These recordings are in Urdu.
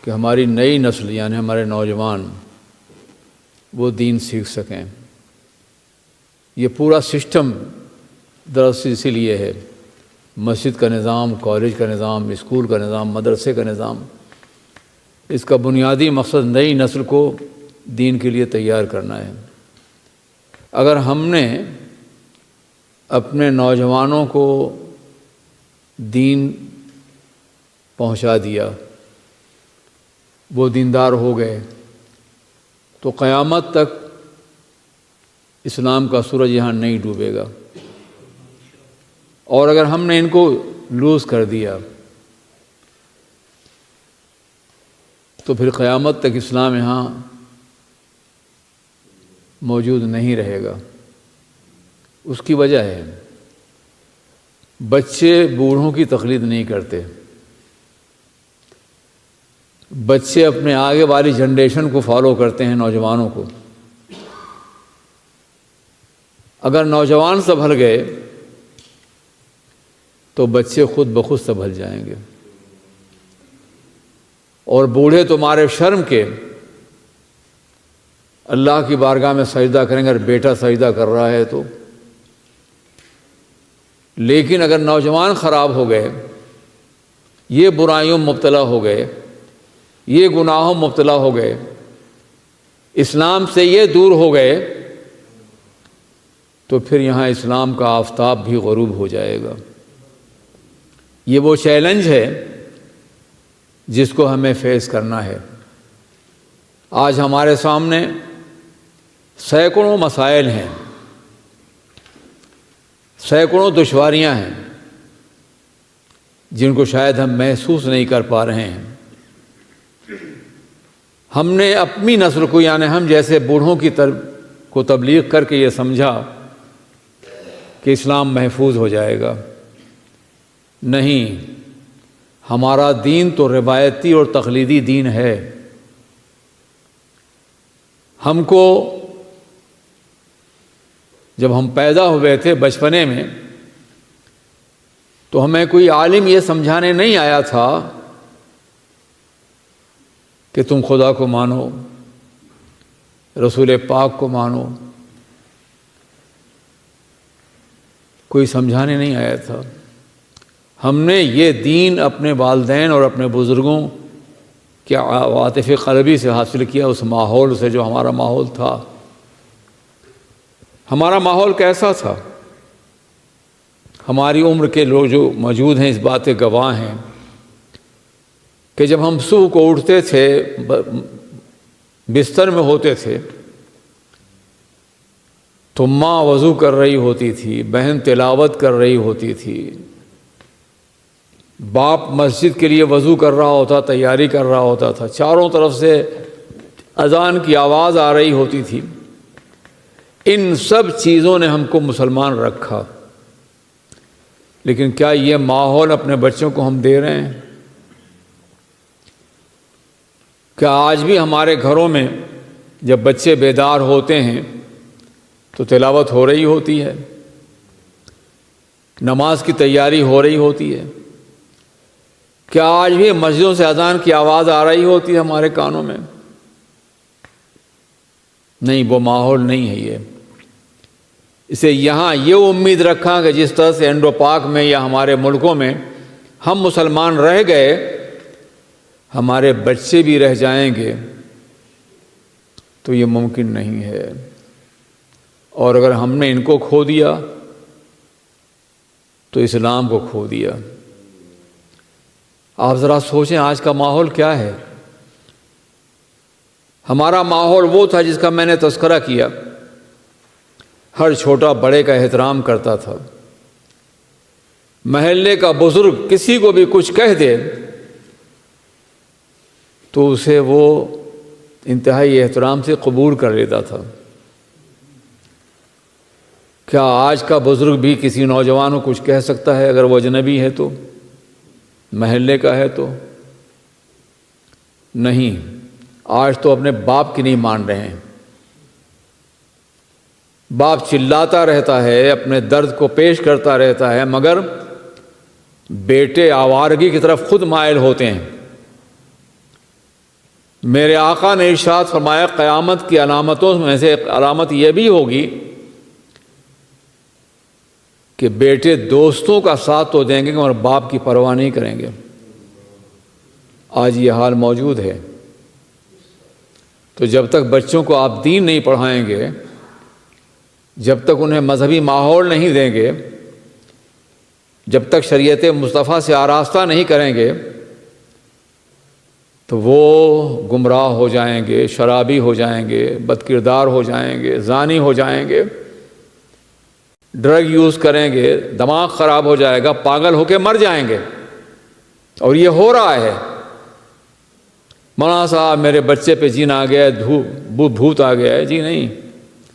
کہ ہماری نئی نسل یعنی ہمارے نوجوان وہ دین سیکھ سکیں۔ یہ پورا سسٹم دراصل اسی لیے ہے، مسجد کا نظام، کالج کا نظام، اسکول کا نظام، مدرسے کا نظام، اس کا بنیادی مقصد نئی نسل کو دین کے لیے تیار کرنا ہے۔ اگر ہم نے اپنے نوجوانوں کو دین پہنچا دیا، وہ دیندار ہو گئے، تو قیامت تک اسلام کا سورج یہاں نہیں ڈوبے گا۔ اور اگر ہم نے ان کو لوز کر دیا تو پھر قیامت تک اسلام یہاں موجود نہیں رہے گا۔ اس کی وجہ ہے بچے بوڑھوں کی تقلید نہیں کرتے، بچے اپنے آگے والی جنریشن کو فالو کرتے ہیں، نوجوانوں کو۔ اگر نوجوان سنبھل گئے تو بچے خود بخود سنبھل جائیں گے، اور بوڑھے تو مارے شرم کے اللہ کی بارگاہ میں سجدہ کریں گے اگر بیٹا سجدہ کر رہا ہے تو۔ لیکن اگر نوجوان خراب ہو گئے، یہ برائیوں میں مبتلا ہو گئے، یہ گناہوں میں مبتلا ہو گئے، اسلام سے یہ دور ہو گئے، تو پھر یہاں اسلام کا آفتاب بھی غروب ہو جائے گا۔ یہ وہ چیلنج ہے جس کو ہمیں فیس کرنا ہے۔ آج ہمارے سامنے سینکڑوں مسائل ہیں، سینکڑوں دشواریاں ہیں جن کو شاید ہم محسوس نہیں کر پا رہے ہیں۔ ہم نے اپنی نسل کو یعنی ہم جیسے بوڑھوں کی کو تبلیغ کر کے یہ سمجھا کہ اسلام محفوظ ہو جائے گا۔ نہیں، ہمارا دین تو روایتی اور تقلیدی دین ہے۔ ہم کو جب ہم پیدا ہوئے تھے بچپنے میں تو ہمیں کوئی عالم یہ سمجھانے نہیں آیا تھا کہ تم خدا کو مانو، رسول پاک کو مانو، کوئی سمجھانے نہیں آیا تھا۔ ہم نے یہ دین اپنے والدین اور اپنے بزرگوں کے عاطف قلبی سے حاصل کیا، اس ماحول سے جو ہمارا ماحول تھا۔ ہمارا ماحول کیسا تھا؟ ہماری عمر کے لوگ جو موجود ہیں اس بات کے گواہ ہیں کہ جب ہم صبح کو اٹھتے تھے، بستر میں ہوتے تھے، تو ماں وضو کر رہی ہوتی تھی، بہن تلاوت کر رہی ہوتی تھی، باپ مسجد کے لیے وضو کر رہا ہوتا، تیاری کر رہا ہوتا تھا، چاروں طرف سے اذان کی آواز آ رہی ہوتی تھی۔ ان سب چیزوں نے ہم کو مسلمان رکھا، لیکن کیا یہ ماحول اپنے بچوں کو ہم دے رہے ہیں؟ کیا آج بھی ہمارے گھروں میں جب بچے بیدار ہوتے ہیں تو تلاوت ہو رہی ہوتی ہے، نماز کی تیاری ہو رہی ہوتی ہے؟ کیا آج بھی مسجدوں سے اذان کی آواز آ رہی ہوتی ہے ہمارے کانوں میں؟ نہیں، وہ ماحول نہیں ہے یہ۔ اسے یہاں یہ امید رکھا کہ جس طرح سے انڈو پاک میں یا ہمارے ملکوں میں ہم مسلمان رہ گئے، ہمارے بچے بھی رہ جائیں گے، تو یہ ممکن نہیں ہے۔ اور اگر ہم نے ان کو کھو دیا تو اسلام کو کھو دیا۔ آپ ذرا سوچیں آج کا ماحول کیا ہے۔ ہمارا ماحول وہ تھا جس کا میں نے تذکرہ کیا، ہر چھوٹا بڑے کا احترام کرتا تھا، محلے کا بزرگ کسی کو بھی کچھ کہہ دے تو اسے وہ انتہائی احترام سے قبول کر لیتا تھا۔ کیا آج کا بزرگ بھی کسی نوجوان کو کچھ کہہ سکتا ہے اگر وہ اجنبی ہے تو، محلے کا ہے تو؟ نہیں، آج تو اپنے باپ کی نہیں مان رہے ہیں۔ باپ چلاتا رہتا ہے، اپنے درد کو پیش کرتا رہتا ہے، مگر بیٹے آوارگی کی طرف خود مائل ہوتے ہیں۔ میرے آقا نے ارشاد فرمایا قیامت کی علامتوں میں سے ایک علامت یہ بھی ہوگی کہ بیٹے دوستوں کا ساتھ تو دیں گے اور باپ کی پرواہ نہیں کریں گے۔ آج یہ حال موجود ہے۔ تو جب تک بچوں کو آپ دین نہیں پڑھائیں گے، جب تک انہیں مذہبی ماحول نہیں دیں گے، جب تک شریعت مصطفیٰ سے آراستہ نہیں کریں گے، تو وہ گمراہ ہو جائیں گے، شرابی ہو جائیں گے، بد کردار ہو جائیں گے، زانی ہو جائیں گے، ڈرگ یوز کریں گے، دماغ خراب ہو جائے گا، پاگل ہو کے مر جائیں گے۔ اور یہ ہو رہا ہے۔ مولانا صاحب میرے بچے پہ جن آ گیا ہے، بھوت آ گیا ہے۔ جی نہیں،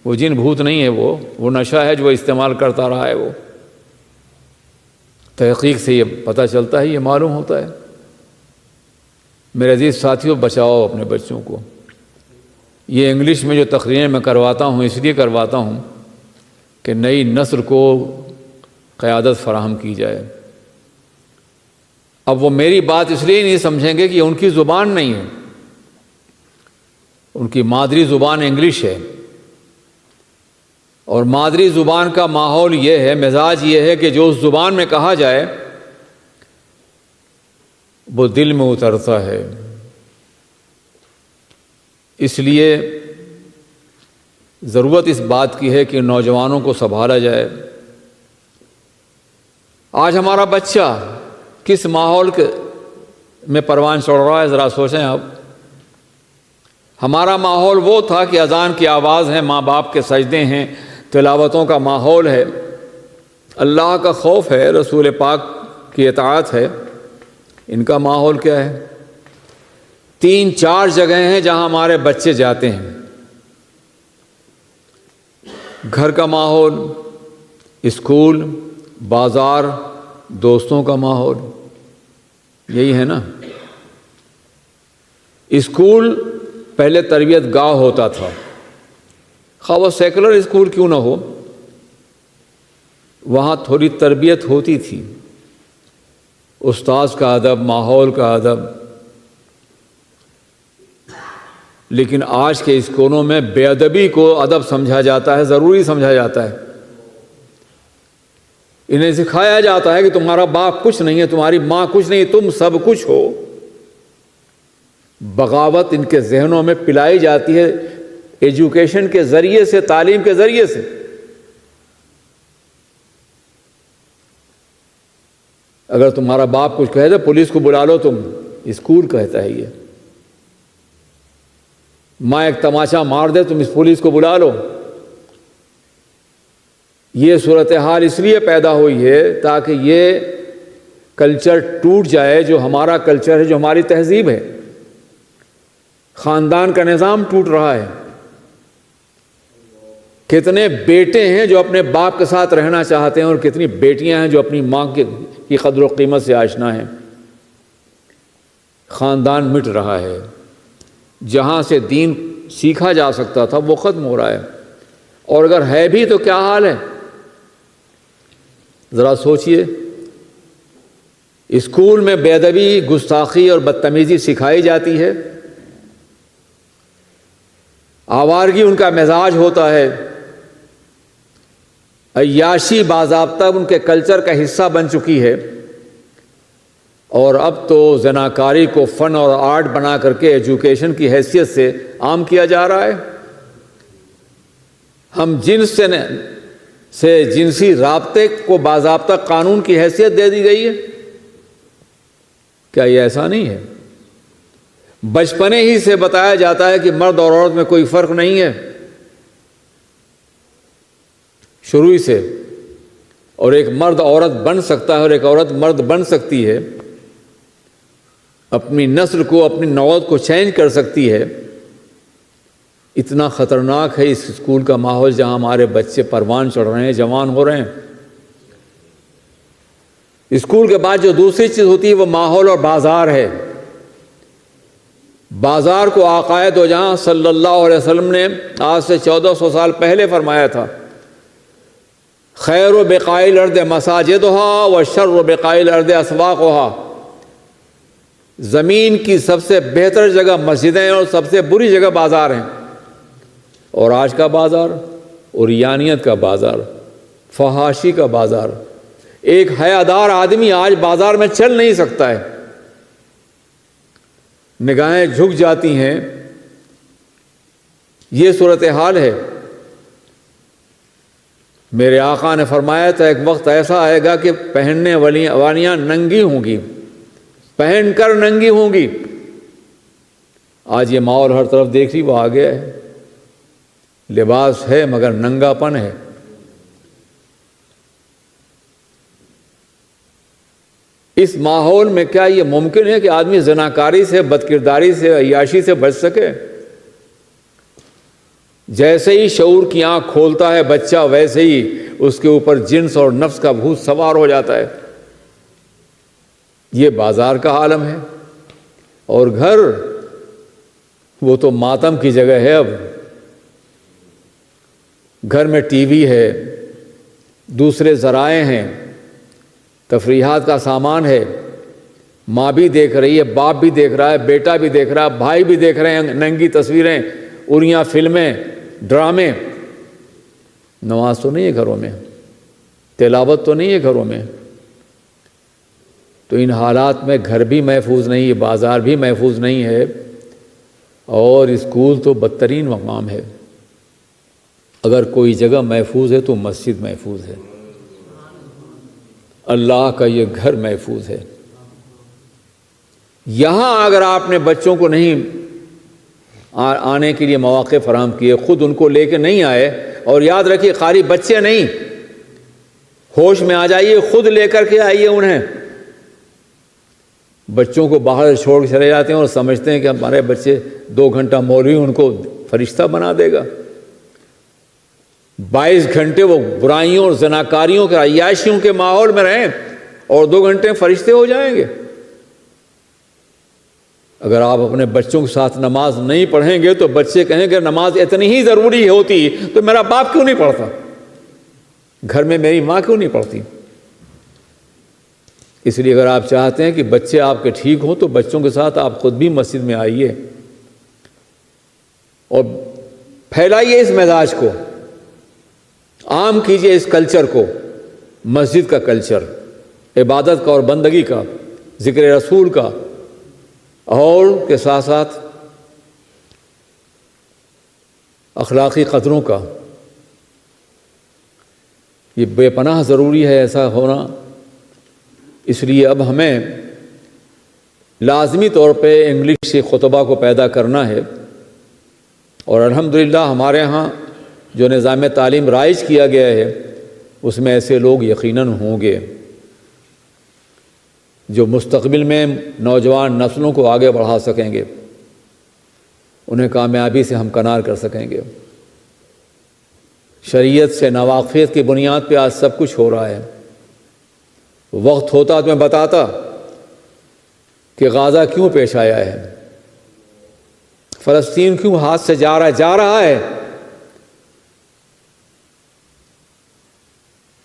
وہ جن بھوت نہیں ہے، وہ نشہ ہے جو استعمال کرتا رہا ہے۔ وہ تحقیق سے یہ پتہ چلتا ہے، یہ معلوم ہوتا ہے۔ میرے عزیز ساتھیوں، بچاؤ اپنے بچوں کو۔ یہ انگلش میں جو تقریریں میں کرواتا ہوں اس لیے کرواتا ہوں کہ نئی نسل کو قیادت فراہم کی جائے۔ اب وہ میری بات اس لیے نہیں سمجھیں گے کہ ان کی زبان نہیں ہے، ان کی مادری زبان انگلش ہے، اور مادری زبان کا ماحول یہ ہے، مزاج یہ ہے کہ جو اس زبان میں کہا جائے وہ دل میں اترتا ہے۔ اس لیے ضرورت اس بات کی ہے کہ نوجوانوں کو سنبھالا جائے۔ آج ہمارا بچہ کس ماحول میں پروان چڑھ رہا ہے، ذرا سوچیں آپ۔ ہمارا ماحول وہ تھا کہ اذان کی آواز ہے، ماں باپ کے سجدے ہیں، تلاوتوں کا ماحول ہے، اللہ کا خوف ہے، رسول پاک کی اطاعت ہے۔ ان کا ماحول کیا ہے؟ 3-4 جگہیں ہیں جہاں ہمارے بچے جاتے ہیں۔ گھر کا ماحول، اسکول، بازار، دوستوں کا ماحول، یہی ہے نا۔ اسکول پہلے تربیت گاہ ہوتا تھا، خواہ وہ سیکولر اسکول کیوں نہ ہو، وہاں تھوڑی تربیت ہوتی تھی، استاذ کا ادب، ماحول کا ادب۔ لیکن آج کے اسکولوں میں بے ادبی کو ادب سمجھا جاتا ہے، ضروری سمجھا جاتا ہے۔ انہیں سکھایا جاتا ہے کہ تمہارا باپ کچھ نہیں ہے، تمہاری ماں کچھ نہیں، تم سب کچھ ہو۔ بغاوت ان کے ذہنوں میں پلائی جاتی ہے ایجوکیشن کے ذریعے سے، تعلیم کے ذریعے سے۔ اگر تمہارا باپ کچھ کہے تو پولیس کو بلا لو، تم اسکول کہتا ہے یہ۔ ماں ایک تماچا مار دے، تم اس پولیس کو بلا لو۔ یہ صورتحال اس لیے پیدا ہوئی ہے تاکہ یہ کلچر ٹوٹ جائے، جو ہمارا کلچر ہے، جو ہماری تہذیب ہے۔ خاندان کا نظام ٹوٹ رہا ہے۔ کتنے بیٹے ہیں جو اپنے باپ کے ساتھ رہنا چاہتے ہیں، اور کتنی بیٹیاں ہیں جو اپنی ماں کی قدر و قیمت سے آشنا ہیں۔ خاندان مٹ رہا ہے۔ جہاں سے دین سیکھا جا سکتا تھا وہ ختم ہو رہا ہے، اور اگر ہے بھی تو کیا حال ہے؟ ذرا سوچئے۔ اسکول میں بے ادبی، گستاخی اور بدتمیزی سکھائی جاتی ہے، آوارگی ان کا مزاج ہوتا ہے، عیاشی باضابطہ ان کے کلچر کا حصہ بن چکی ہے، اور اب تو زناکاری کو فن اور آرٹ بنا کر کے ایجوکیشن کی حیثیت سے عام کیا جا رہا ہے۔ ہم جنس سے جنسی رابطے کو باضابطہ قانون کی حیثیت دے دی گئی ہے۔ کیا یہ ایسا نہیں ہے؟ بچپنے ہی سے بتایا جاتا ہے کہ مرد اور عورت میں کوئی فرق نہیں ہے، شروع ہی سے، اور ایک مرد عورت بن سکتا ہے اور ایک عورت مرد بن سکتی ہے، اپنی نسل کو، اپنی نوعیت کو چینج کر سکتی ہے۔ اتنا خطرناک ہے اس اسکول کا ماحول جہاں ہمارے بچے پروان چڑھ رہے ہیں، جوان ہو رہے ہیں۔ اسکول کے بعد جو دوسری چیز ہوتی ہے وہ ماحول اور بازار ہے۔ بازار کو آقائے دو جہاں صلی اللہ علیہ وسلم نے آج سے 1400 سال پہلے فرمایا تھا، خیر و بقاء الارض مساجدها و شر و بقاء الارض اسواقها۔ زمین کی سب سے بہتر جگہ مسجدیں اور سب سے بری جگہ بازار ہیں. اور آج کا بازار عریانیت کا بازار، فحاشی کا بازار. ایک حیادار آدمی آج بازار میں چل نہیں سکتا ہے، نگاہیں جھک جاتی ہیں. یہ صورتحال ہے. میرے آقا نے فرمایا تھا ایک وقت ایسا آئے گا کہ پہننے والیاں ننگی ہوں گی، پہن کر ننگی ہوں گی. آج یہ ماحول ہر طرف دیکھ لی وہ آ گیا ہے. لباس ہے مگر ننگا پن ہے. اس ماحول میں کیا یہ ممکن ہے کہ آدمی زناکاری سے، بدکرداری سے، عیاشی سے بچ سکے؟ جیسے ہی شعور کی آنکھ کھولتا ہے بچہ، ویسے ہی اس کے اوپر جنس اور نفس کا بھوت سوار ہو جاتا ہے. یہ بازار کا عالم ہے. اور گھر وہ تو ماتم کی جگہ ہے. اب گھر میں ٹی وی ہے، دوسرے ذرائع ہیں، تفریحات کا سامان ہے. ماں بھی دیکھ رہی ہے، باپ بھی دیکھ رہا ہے، بیٹا بھی دیکھ رہا ہے، بھائی بھی دیکھ رہے ہیں. ننگی تصویریں، اریاں فلمیں، ڈرامے. نماز تو نہیں ہے گھروں میں، تلاوت تو نہیں ہے گھروں میں. تو ان حالات میں گھر بھی محفوظ نہیں ہے، بازار بھی محفوظ نہیں ہے، اور اسکول تو بدترین مقام ہے. اگر کوئی جگہ محفوظ ہے تو مسجد محفوظ ہے. اللہ کا یہ گھر محفوظ ہے. یہاں اگر آپ نے بچوں کو نہیں آنے کے لیے مواقع فراہم کیے، خود ان کو لے کے نہیں آئے، اور یاد رکھیے خالی بچے نہیں، ہوش میں آ جائیے، خود لے کر کے آئیے انہیں. بچوں کو باہر چھوڑ کے چلے جاتے ہیں اور سمجھتے ہیں کہ ہمارے بچے 2 گھنٹہ مولوی ان کو فرشتہ بنا دے گا. 22 گھنٹے وہ برائیوں اور زناکاریوں کے، عیاشیوں کے ماحول میں رہیں اور 2 گھنٹے فرشتے ہو جائیں گے. اگر آپ اپنے بچوں کے ساتھ نماز نہیں پڑھیں گے تو بچے کہیں گے نماز اتنی ہی ضروری ہوتی تو میرا باپ کیوں نہیں پڑھتا، گھر میں میری ماں کیوں نہیں پڑھتی. اس لیے اگر آپ چاہتے ہیں کہ بچے آپ کے ٹھیک ہوں تو بچوں کے ساتھ آپ خود بھی مسجد میں آئیے اور پھیلائیے اس مزاج کو، عام کیجئے اس کلچر کو، مسجد کا کلچر، عبادت کا اور بندگی کا، ذکر رسول کا، اور کے ساتھ ساتھ اخلاقی قدروں کا. یہ بے پناہ ضروری ہے ایسا ہونا. اس لیے اب ہمیں لازمی طور پہ انگلش سے خطبہ کو پیدا کرنا ہے. اور الحمدللہ ہمارے ہاں جو نظام تعلیم رائج کیا گیا ہے اس میں ایسے لوگ یقیناً ہوں گے جو مستقبل میں نوجوان نسلوں کو آگے بڑھا سکیں گے، انہیں کامیابی سے ہمکنار کر سکیں گے. شریعت سے ناواقفیت کی بنیاد پہ آج سب کچھ ہو رہا ہے. وقت ہوتا تو میں بتاتا کہ غزہ کیوں پیش آیا ہے، فلسطین کیوں ہاتھ سے جا رہا ہے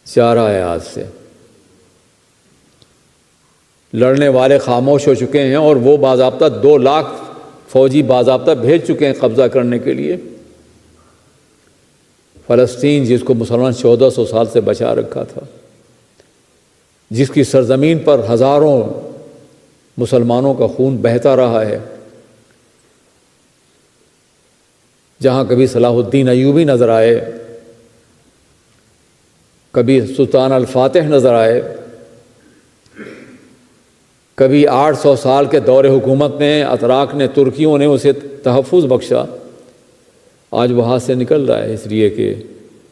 ہاتھ سے. لڑنے والے خاموش ہو چکے ہیں اور وہ باضابطہ 2 لاکھ فوجی باضابطہ بھیج چکے ہیں قبضہ کرنے کے لیے. فلسطین جس کو مسلمان 1400 سال سے بچا رکھا تھا، جس کی سرزمین پر ہزاروں مسلمانوں کا خون بہتا رہا ہے، جہاں کبھی صلاح الدین ایوبی نظر آئے، کبھی سلطان الفاتح نظر آئے، کبھی 800 سال کے دور حکومت میں اتراک نے، ترکیوں نے اسے تحفظ بخشا. آج وہ ہاتھ سے نکل رہا ہے، اس لیے کہ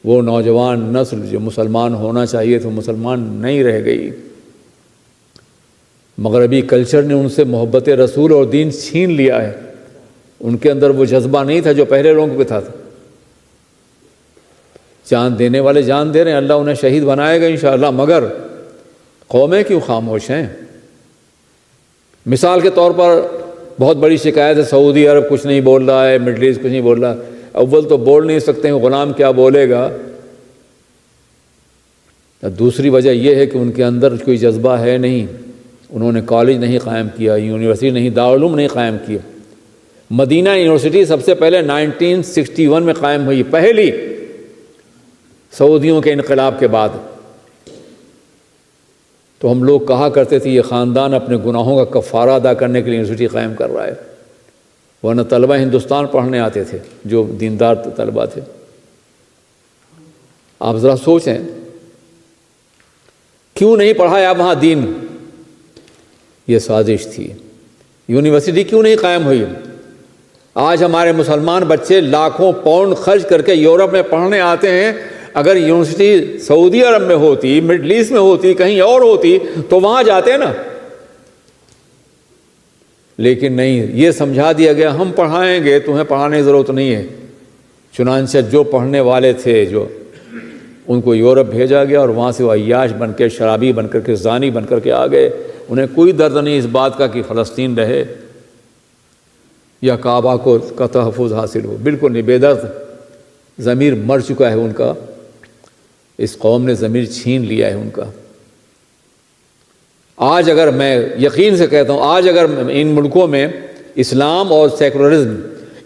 وہ نوجوان نسل جو مسلمان ہونا چاہیے تو مسلمان نہیں رہ گئی. مغربی کلچر نے ان سے محبت رسول اور دین چھین لیا ہے. ان کے اندر وہ جذبہ نہیں تھا جو پہلے لوگوں کے تھا. جان دینے والے جان دے رہے ہیں، اللہ انہیں شہید بنائے گا انشاءاللہ، مگر قومیں کیوں خاموش ہیں؟ مثال کے طور پر بہت بڑی شکایت ہے سعودی عرب کچھ نہیں بول رہا ہے، مڈل ایسٹ کچھ نہیں بول رہا. اول تو بول نہیں سکتے ہیں، غلام کیا بولے گا. دوسری وجہ یہ ہے کہ ان کے اندر کوئی جذبہ ہے نہیں. انہوں نے کالج نہیں قائم کیا، یونیورسٹی نہیں، دارالعلوم نہیں قائم کیا۔ مدینہ یونیورسٹی سب سے پہلے 1961 میں قائم ہوئی، پہلی سعودیوں کے انقلاب کے بعد۔ تو ہم لوگ کہا کرتے تھے یہ خاندان اپنے گناہوں کا کفارہ ادا کرنے کے لیے یونیورسٹی قائم کر رہا ہے، ورنہ طلبہ ہندوستان پڑھنے آتے تھے جو دیندار طلبہ تھے۔ آپ ذرا سوچیں کیوں نہیں پڑھایا وہاں دین؟ یہ سازش تھی۔ یونیورسٹی کیوں نہیں قائم ہوئی؟ آج ہمارے مسلمان بچے لاکھوں پاؤنڈ خرچ کر کے یورپ میں پڑھنے آتے ہیں۔ اگر یونیورسٹی سعودی عرب میں ہوتی، مڈل ایسٹ میں ہوتی، کہیں اور ہوتی تو وہاں جاتے نا، لیکن نہیں، یہ سمجھا دیا گیا ہم پڑھائیں گے، تمہیں پڑھانے کی ضرورت نہیں ہے۔ چنانچہ جو پڑھنے والے تھے جو ان کو یورپ بھیجا گیا اور وہاں سے وہ عیاش بن کے، شرابی بن کر کے، زانی بن کر کے آ گئے۔ انہیں کوئی درد نہیں اس بات کا کہ فلسطین رہے یا کعبہ کا تحفظ حاصل ہو، بالکل نہیں، بے درد، ضمیر مر چکا ہے ان کا، اس قوم نے ضمیر چھین لیا ہے ان کا۔ آج اگر میں یقین سے کہتا ہوں، آج اگر ان ملکوں میں اسلام اور سیکولرزم،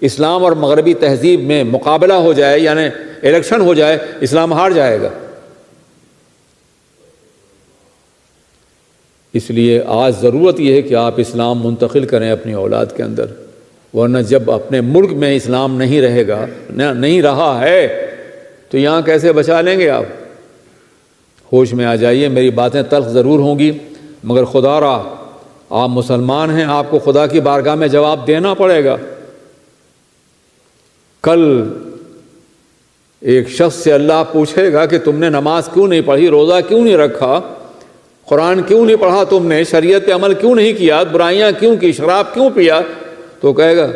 اسلام اور مغربی تہذیب میں مقابلہ ہو جائے، یعنی الیکشن ہو جائے، اسلام ہار جائے گا۔ اس لیے آج ضرورت یہ ہے کہ آپ اسلام منتقل کریں اپنی اولاد کے اندر، ورنہ جب اپنے ملک میں اسلام نہیں رہے گا، نہیں رہا ہے، تو یہاں کیسے بچا لیں گے آپ؟ ہوش میں آ جائیے، میری باتیں تلخ ضرور ہوں گی، مگر خدا را آپ مسلمان ہیں، آپ کو خدا کی بارگاہ میں جواب دینا پڑے گا۔ کل ایک شخص سے اللہ پوچھے گا کہ تم نے نماز کیوں نہیں پڑھی، روزہ کیوں نہیں رکھا، قرآن کیوں نہیں پڑھا، تم نے شریعت پہ عمل کیوں نہیں کیا، برائیاں کیوں کی، شراب کیوں پیا؟ تو کہے گا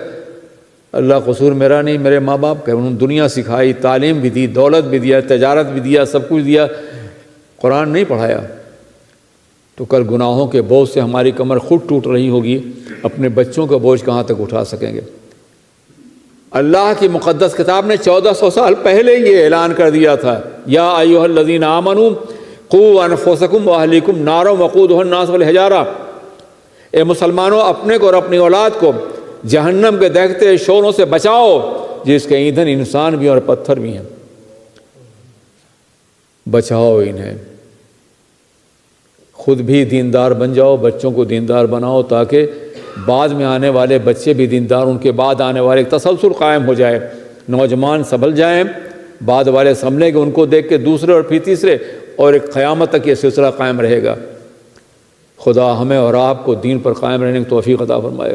اللہ قصور میرا نہیں، میرے ماں باپ کا، انہوں نے دنیا سکھائی، تعلیم بھی دی، دولت بھی دیا، تجارت بھی دیا، سب کچھ دیا، قرآن نہیں پڑھایا۔ تو کل گناہوں کے بوجھ سے ہماری کمر خود ٹوٹ رہی ہوگی، اپنے بچوں کا بوجھ کہاں تک اٹھا سکیں گے؟ اللہ کی مقدس کتاب نے 1400 سال پہلے یہ اعلان کر دیا تھا، یا ایھا الذین آمنوا قوا انفسکم واہلیکم نارا وقودھا الناس والحجارہ، اے مسلمانوں اپنے کو اور اپنی اولاد کو جہنم کے دہکتے شعلوں سے بچاؤ جس کے ایندھن انسان بھی اور پتھر بھی ہیں۔ بچاؤ انہیں، خود بھی دیندار بن جاؤ، بچوں کو دیندار بناؤ، تاکہ بعد میں آنے والے بچے بھی دیندار، ان کے بعد آنے والے ایک تسلسل قائم ہو جائے، نوجوان سنبھل جائیں، بعد والے سنبھلیں گے ان کو دیکھ کے دوسرے اور پھر تیسرے، اور ایک قیامت تک یہ سلسلہ قائم رہے گا۔ خدا ہمیں اور آپ کو دین پر قائم رہنے کی توفیق عطا فرمائے۔